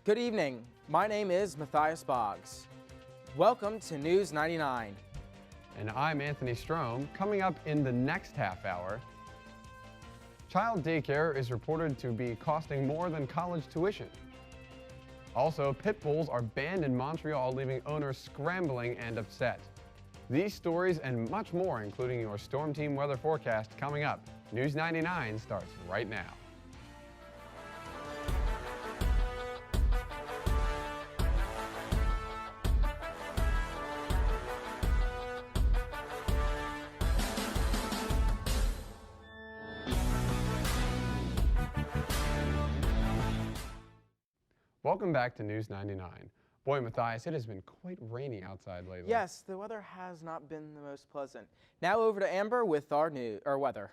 Good evening. My name is Matthias Boggs. Welcome to News 99. And I'm Anthony Strohm. Coming up in the next half hour, child daycare is reported to be costing more than college tuition. Also, pit bulls are banned in Montreal, leaving owners scrambling and upset. These stories and much more, including your Storm Team weather forecast, coming up. News 99 starts right now. Welcome back to News 99. Boy, Matthias, it has been quite rainy outside lately. Yes, the weather has not been the most pleasant. Now over to Amber with our weather.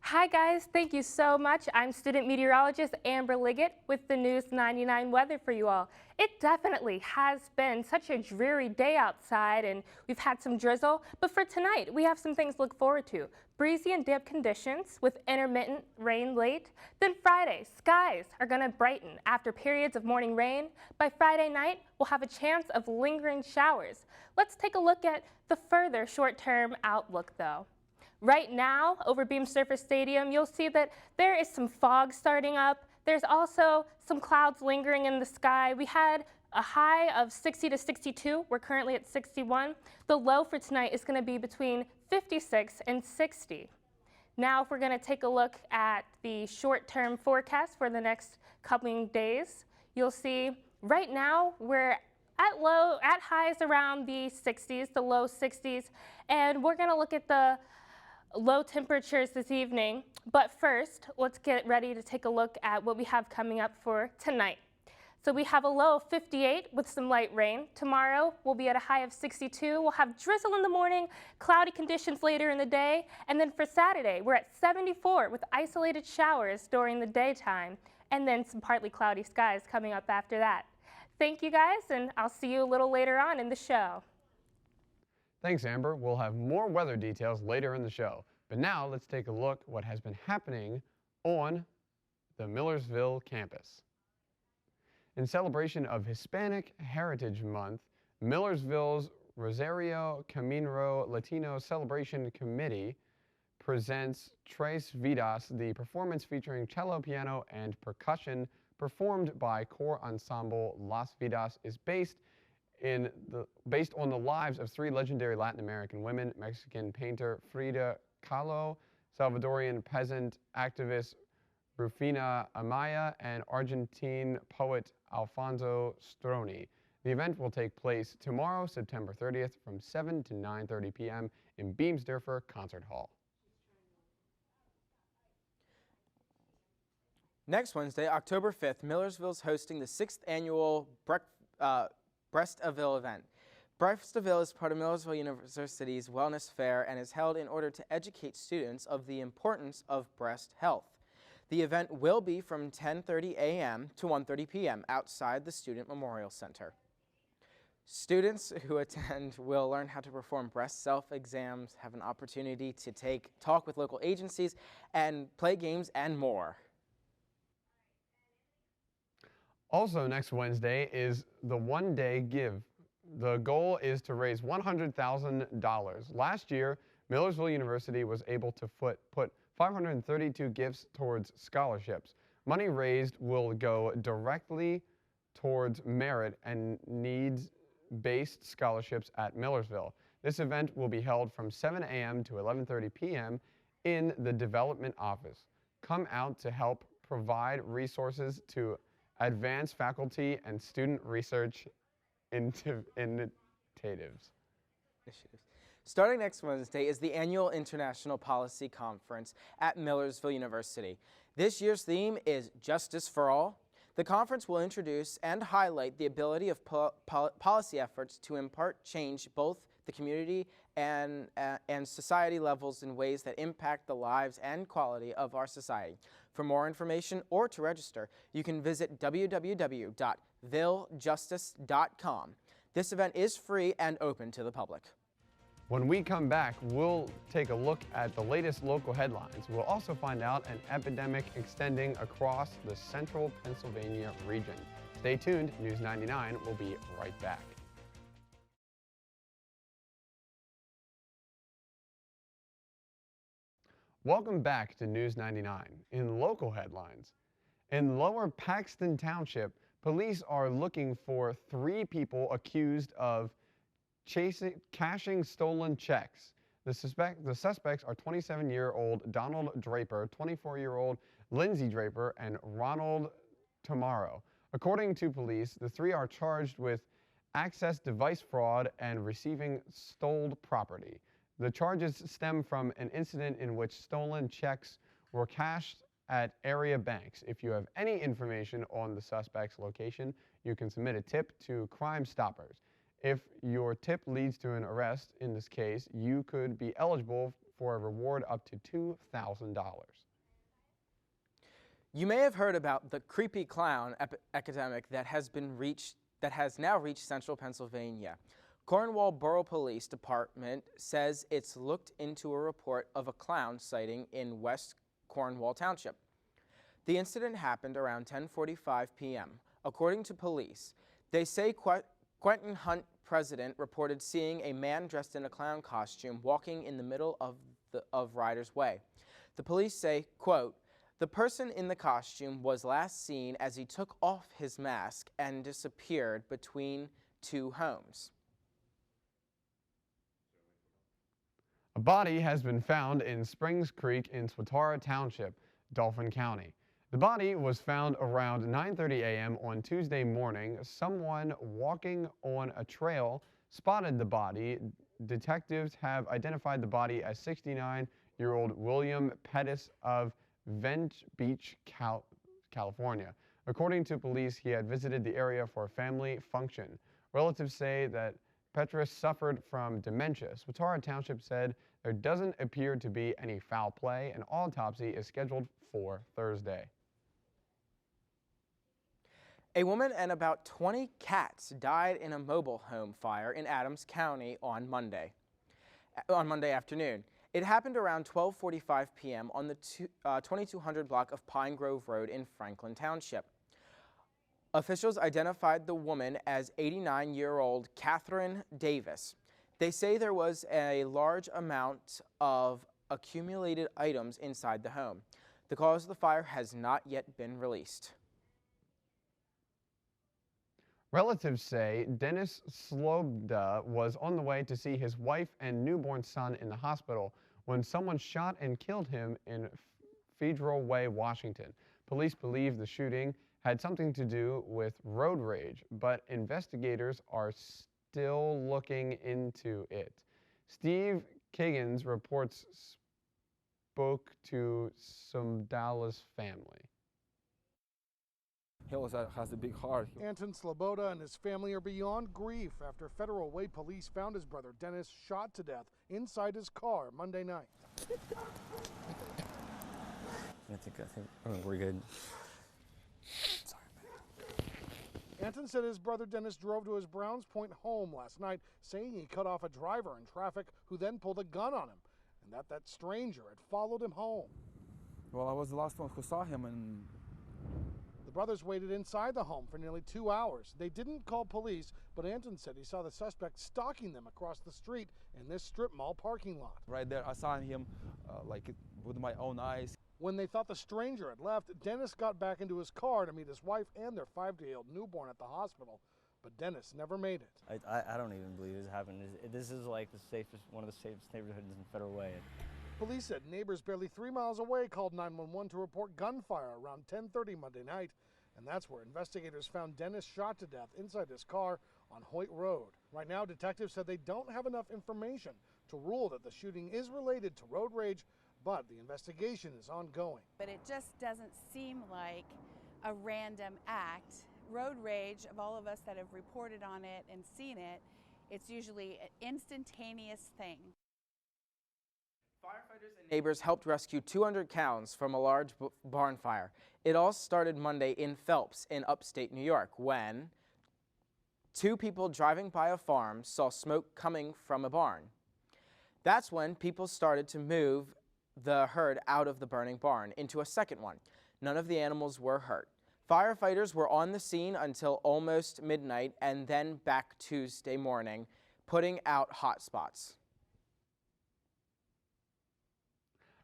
Hi guys, thank you so much. I'm student meteorologist Amber Liggett with the News 99 weather for you all. It definitely has been such a dreary day outside and we've had some drizzle, but for tonight we have some things to look forward to. Breezy and damp conditions with intermittent rain late. Then Friday, skies are going to brighten after periods of morning rain. By Friday night, we'll have a chance of lingering showers. Let's take a look at the further short-term outlook though. Right now, over Beam Surface Stadium, you'll see that there is some fog starting up. There's also some clouds lingering in the sky. We had a high of 60 to 62. We're currently at 61. The low for tonight is going to be between 56 and 60. Now, if we're going to take a look at the short-term forecast for the next coming days, you'll see right now we're at highs around the 60s, the low 60s, and we're going to look at the low temperatures this evening. But first, let's get ready to take a look at what we have coming up for tonight. So we have a low of 58 with some light rain. Tomorrow we'll be at a high of 62. We'll have drizzle in the morning, cloudy conditions later in the day. And then for Saturday, we're at 74 with isolated showers during the daytime. And then some partly cloudy skies coming up after that. Thank you guys, and I'll see you a little later on in the show. Thanks, Amber. We'll have more weather details later in the show. But now let's take a look at what has been happening on the Millersville campus. In celebration of Hispanic Heritage Month, Millersville's Rosario Camino Latino Celebration Committee presents Tres Vidas, the performance featuring cello, piano, and percussion performed by core ensemble Las Vidas is based on the lives of three legendary Latin American women: Mexican painter Frida Kahlo, Salvadorian peasant activist Rufina Amaya, and Argentine poet Alfonso Stroni. The event will take place tomorrow, September 30th, from 7 to 9:30 p.m. in Beamsdorfer Concert Hall. Next Wednesday, October 5th, Millersville is hosting the 6th annual Breast-A-Ville event. Breast-A-Ville is part of Millersville University's Wellness Fair and is held in order to educate students of the importance of breast health. The event will be from 10:30 a.m. to 1:30 p.m. outside the Student Memorial Center. Students who attend will learn how to perform breast self-exams, have an opportunity to talk with local agencies, and play games and more. Also next Wednesday is the One Day Give. The goal is to raise $100,000. Last year, Millersville University was able to put 532 gifts towards scholarships. Money raised will go directly towards merit and needs-based scholarships at Millersville. This event will be held from 7 a.m. to 11:30 p.m. in the Development Office. Come out to help provide resources to advance faculty and student research initiatives. Starting next Wednesday is the annual International Policy Conference at Millersville University. This year's theme is Justice for All. The conference will introduce and highlight the ability of policy efforts to impart change both the community and society levels in ways that impact the lives and quality of our society. For more information or to register, you can visit www.villejustice.com. This event is free and open to the public. When we come back, we'll take a look at the latest local headlines. We'll also find out an epidemic extending across the central Pennsylvania region. Stay tuned, News 99 will be right back. Welcome back to News 99. In local headlines, in Lower Paxton Township, police are looking for 3 people accused of cashing stolen checks. The suspects are 27-year-old Donald Draper, 24-year-old Lindsay Draper, and Ronald Tomorrow. According to police, the 3 are charged with access device fraud and receiving stolen property. The charges stem from an incident in which stolen checks were cashed at area banks. If you have any information on the suspect's location, you can submit a tip to Crime Stoppers. If your tip leads to an arrest in this case, you could be eligible for a reward up to $2,000. You may have heard about the creepy clown epidemic that has now reached central Pennsylvania. Cornwall Borough Police Department says it's looked into a report of a clown sighting in West Cornwall Township. The incident happened around 10:45 p.m. According to police, they say Quentin Hunt President reported seeing a man dressed in a clown costume walking in the middle of Riders Way. The police say, quote, "The person in the costume was last seen as he took off his mask and disappeared between 2 homes." A body has been found in Springs Creek in Swatara Township, Dauphin County. The body was found around 9:30 a.m. on Tuesday morning. Someone walking on a trail spotted the body. Detectives have identified the body as 69-year-old William Pettis of Venge Beach, California. According to police, he had visited the area for a family function. Relatives say that Pettis suffered from dementia. Swatara Township said there doesn't appear to be any foul play. An autopsy is scheduled for Thursday. A woman and about 20 cats died in a mobile home fire in Adams County on Monday afternoon. It happened around 12:45 p.m. on the 2200 block of Pine Grove Road in Franklin Township. Officials identified the woman as 89-year-old Catherine Davis. They say there was a large amount of accumulated items inside the home. The cause of the fire has not yet been released. Relatives say Dennis Slobda was on the way to see his wife and newborn son in the hospital when someone shot and killed him in Federal Way, Washington. Police believe the shooting had something to do with road rage, but investigators are still looking into it. Steve Kiggins reports spoke to Somdala's family. He always has a big heart. Anton Sloboda and his family are beyond grief after Federal Way police found his brother Dennis shot to death inside his car Monday night. I think we're good. Sorry, man. Anton said his brother Dennis drove to his Browns Point home last night, saying he cut off a driver in traffic who then pulled a gun on him, and that stranger had followed him home. Well, I was the last one who saw him, and the brothers waited inside the home for nearly 2 hours. They didn't call police, but Anton said he saw the suspect stalking them across the street in this strip mall parking lot. right there I saw him with my own eyes. When they thought the stranger had left, Dennis got back into his car to meet his wife and their 5-day-old newborn at the hospital. But Dennis never made it. I don't even believe this happened. This is like one of the safest neighborhoods in Federal Way. Police said neighbors barely 3 miles away called 911 to report gunfire around 10:30 Monday night. And that's where investigators found Dennis shot to death inside his car on Hoyt Road. Right now, detectives said they don't have enough information to rule that the shooting is related to road rage, but the investigation is ongoing. But it just doesn't seem like a random act. Road rage, of all of us that have reported on it and seen it, it's usually an instantaneous thing. Firefighters and neighbors helped rescue 200 cows from a large barn fire. It all started Monday in Phelps in upstate New York when 2 people driving by a farm saw smoke coming from a barn. That's when people started to move the herd out of the burning barn into a second one. None of the animals were hurt. Firefighters were on the scene until almost midnight and then back Tuesday morning, putting out hot spots.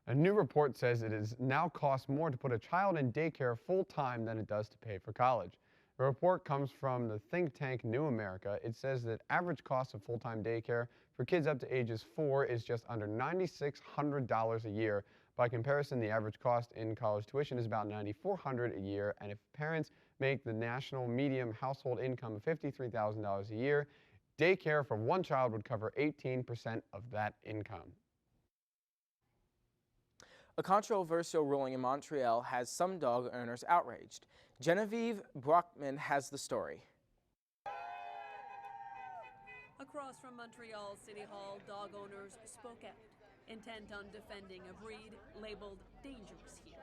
A new report says it is now costs more to put a child in daycare full-time than it does to pay for college. The report comes from the think tank New America. It says that average cost of full-time daycare for kids up to ages 4 is just under $9,600 a year. By comparison, the average cost in college tuition is about $9,400 a year, and if parents make the national median household income of $53,000 a year, daycare for one child would cover 18% of that income. A controversial ruling in Montreal has some dog owners outraged. Genevieve Brockman has the story. Across from Montreal City Hall, dog owners spoke out, intent on defending a breed labeled dangerous here.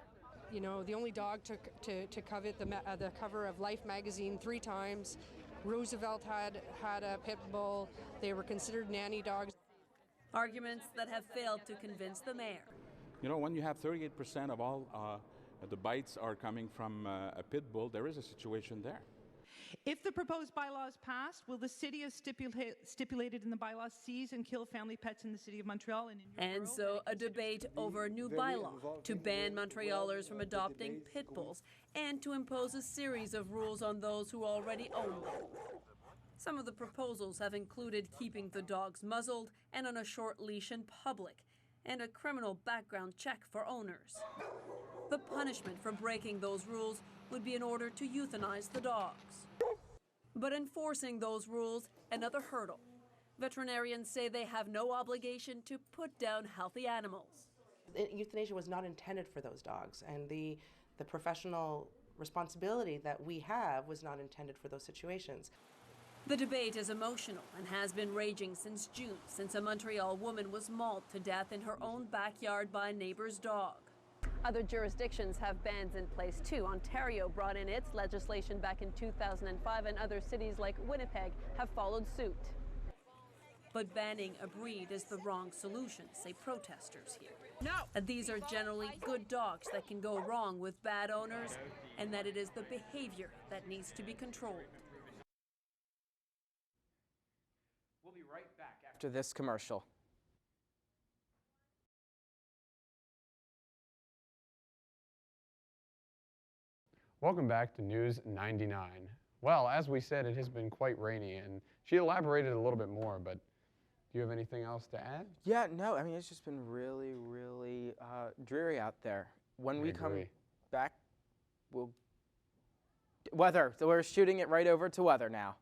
You know, the only dog to covet the cover of Life magazine 3 times. Roosevelt had a pit bull. They were considered nanny dogs. Arguments that have failed to convince the mayor. You know, when you have 38% of all the bites are coming from a pit bull, there is a situation there. If the proposed bylaw is passed, will the city, as stipulated in the bylaw, seize and kill family pets in the city of Montreal? And so a debate over a new bylaw to ban Montrealers from adopting pit bulls and to impose a series of rules on those who already own them. Some of the proposals have included keeping the dogs muzzled and on a short leash in public, and a criminal background check for owners. The punishment for breaking those rules would be in order to euthanize the dogs. But enforcing those rules, another hurdle. Veterinarians say they have no obligation to put down healthy animals. Euthanasia was not intended for those dogs, and the professional responsibility that we have was not intended for those situations. The debate is emotional and has been raging since June, since a Montreal woman was mauled to death in her own backyard by a neighbor's dog. Other jurisdictions have bans in place too. Ontario brought in its legislation back in 2005, and other cities like Winnipeg have followed suit. But banning a breed is the wrong solution, say protesters here. No! That these are generally good dogs that can go wrong with bad owners, and that it is the behavior that needs to be controlled. We'll be right back after this commercial. Welcome back to News 99. Well, as we said, it has been quite rainy, and she elaborated a little bit more, but do you have anything else to add? Yeah, no, I mean, it's just been really, really dreary out there. When we come back, weather. So we're shooting it right over to weather now.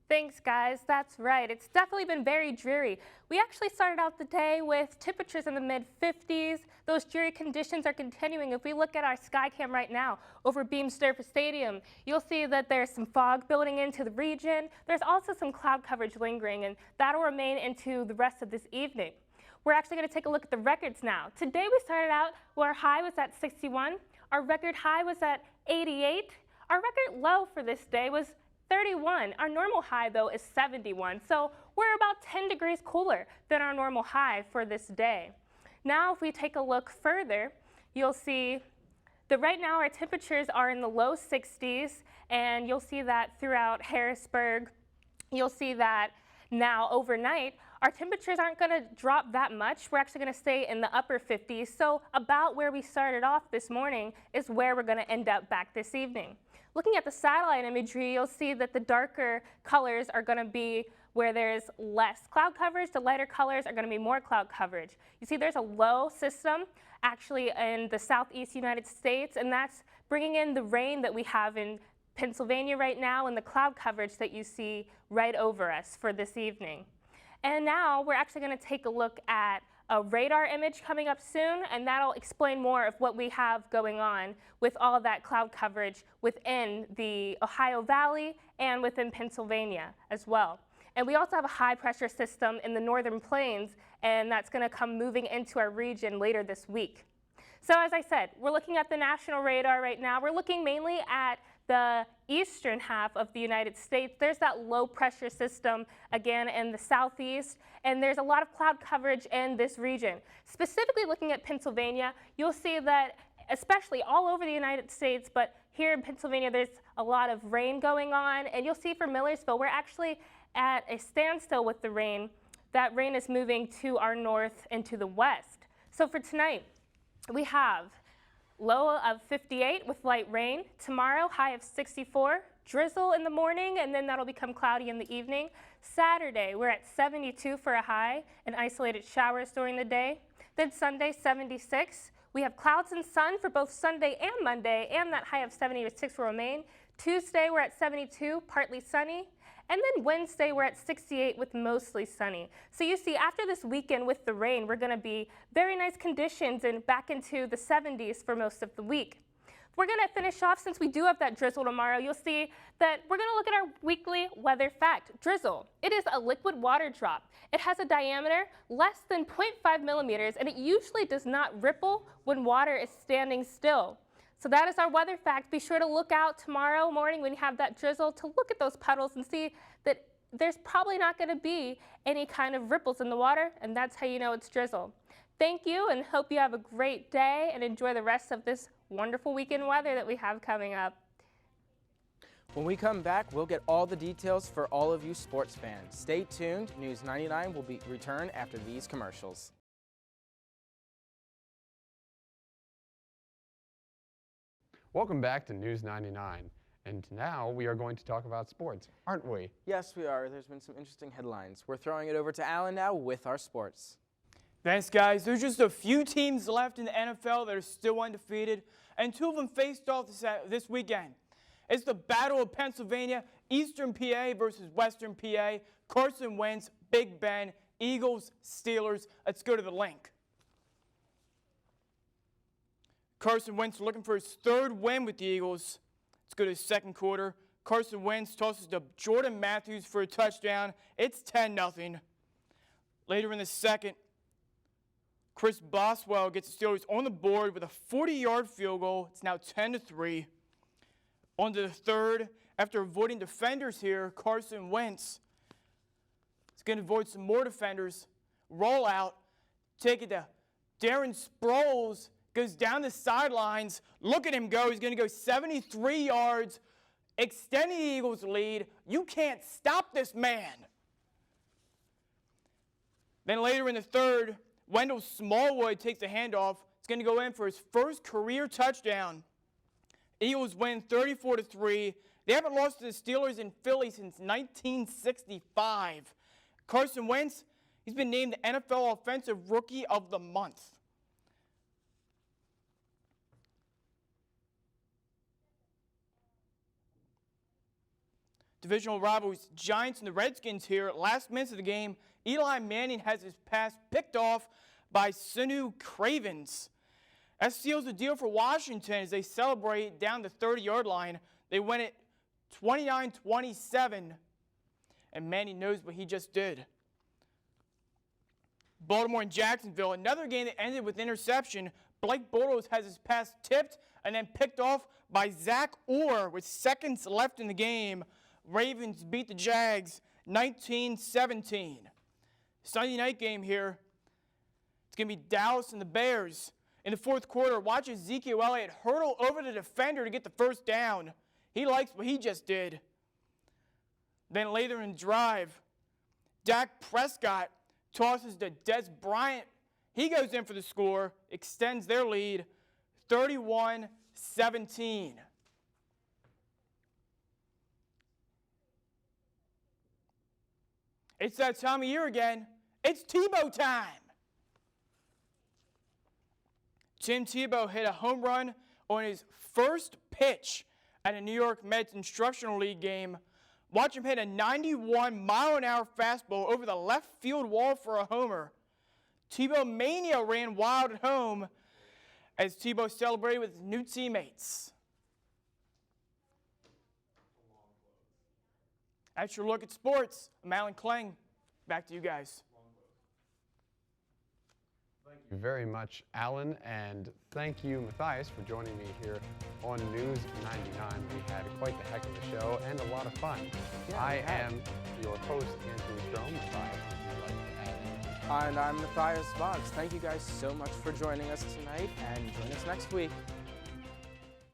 Thanks, guys. That's right. It's definitely been very dreary. We actually started out the day with temperatures in the mid-50s. Those dreary conditions are continuing. If we look at our sky cam right now over Beam-Sturfer Stadium, you'll see that there's some fog building into the region. There's also some cloud coverage lingering, and that'll remain into the rest of this evening. We're actually going to take a look at the records now. Today we started out where our high was at 61. Our record high was at 88. Our record low for this day was 31. Our normal high, though, is 71, so we're about 10 degrees cooler than our normal high for this day. Now, if we take a look further, you'll see that right now our temperatures are in the low 60s, and you'll see that throughout Harrisburg. You'll see that now overnight, our temperatures aren't going to drop that much. We're actually going to stay in the upper 50s, so about where we started off this morning is where we're going to end up back this evening. Looking at the satellite imagery, you'll see that the darker colors are going to be where there's less cloud coverage. The lighter colors are going to be more cloud coverage. You see there's a low system actually in the southeast United States, and that's bringing in the rain that we have in Pennsylvania right now and the cloud coverage that you see right over us for this evening. And now we're actually going to take a look at a radar image coming up soon, and that'll explain more of what we have going on with all of that cloud coverage within the Ohio Valley and within Pennsylvania as well. And we also have a high pressure system in the northern plains, and that's going to come moving into our region later this week. So as I said, we're looking at the national radar right now. We're looking mainly at the eastern half of the United States, there's that low pressure system again in the southeast, and there's a lot of cloud coverage in this region. Specifically looking at Pennsylvania, you'll see that especially all over the United States, but here in Pennsylvania there's a lot of rain going on, and you'll see for Millersville we're actually at a standstill with the rain. That rain is moving to our north and to the west. So for tonight, we have low of 58 with light rain. Tomorrow, high of 64. Drizzle in the morning, and then that'll become cloudy in the evening. Saturday, we're at 72 for a high and isolated showers during the day. Then Sunday, 76. We have clouds and sun for both Sunday and Monday, and that high of 76 will remain. Tuesday, we're at 72, partly sunny. And then Wednesday, we're at 68 with mostly sunny. So you see, after this weekend with the rain, we're going to be very nice conditions and back into the 70s for most of the week. We're going to finish off, since we do have that drizzle tomorrow, you'll see that we're going to look at our weekly weather fact. Drizzle. It is a liquid water drop. It has a diameter less than 0.5 millimeters, and it usually does not ripple when water is standing still. So that is our weather fact. Be sure to look out tomorrow morning when you have that drizzle to look at those puddles and see that there's probably not going to be any kind of ripples in the water, and that's how you know it's drizzle. Thank you, and hope you have a great day and enjoy the rest of this wonderful weekend weather that we have coming up. When we come back, we'll get all the details for all of you sports fans. Stay tuned. News 99 will return after these commercials. Welcome back to News 99, and now we are going to talk about sports, aren't we? Yes, we are. There's been some interesting headlines. We're throwing it over to Alan now with our sports. Thanks, guys. There's just a few teams left in the NFL that are still undefeated, and two of them faced off this weekend. It's the Battle of Pennsylvania, Eastern PA versus Western PA, Carson Wentz, Big Ben, Eagles, Steelers. Let's go to the link. Carson Wentz looking for his third win with the Eagles. Let's go to the second quarter. Carson Wentz tosses to Jordan Matthews for a touchdown. It's 10-0. Later in the second, Chris Boswell gets the Steelers on the board with a 40-yard field goal. It's now 10-3. On to the third. After avoiding defenders here, Carson Wentz is going to avoid some more defenders. Roll out. Take it to Darren Sproles. Goes down the sidelines. Look at him go. He's going to go 73 yards, extending the Eagles' lead. You can't stop this man. Then later in the third, Wendell Smallwood takes a handoff. It's going to go in for his first career touchdown. Eagles win 34-3. They haven't lost to the Steelers in Philly since 1965. Carson Wentz, he's been named the NFL Offensive Rookie of the Month. Divisional rivals, Giants and the Redskins here. Last minute of the game, Eli Manning has his pass picked off by Sanu Cravens. That seals the deal for Washington as they celebrate down the 30-yard line. They win it 29-27, and Manning knows what he just did. Baltimore and Jacksonville, another game that ended with interception. Blake Bortles has his pass tipped and then picked off by Zach Orr with seconds left in the game. Ravens beat the Jags 19-17. Sunday night game here. It's going to be Dallas and the Bears. In the fourth quarter, watch Ezekiel Elliott hurdle over the defender to get the first down. He likes what he just did. Then later in the drive, Dak Prescott tosses to Des Bryant. He goes in for the score, extends their lead 31-17. It's that time of year again. It's Tebow time. Tim Tebow hit a home run on his first pitch at a New York Mets Instructional League game. Watch him hit a 91-mile-an-hour fastball over the left field wall for a homer. Tebow Mania ran wild at home as Tebow celebrated with his new teammates. That's your look at sports. I'm Alan Kling. Back to you guys. Thank you. you very much, Alan, and thank you, Matthias, for joining me here on News 99. We had quite the heck of a show and a lot of fun. Yeah, I am your host, Anthony Strohm. Matthias, would you like to add anything? And I'm Matthias Boggs. Thank you guys so much for joining us tonight, and join us next week.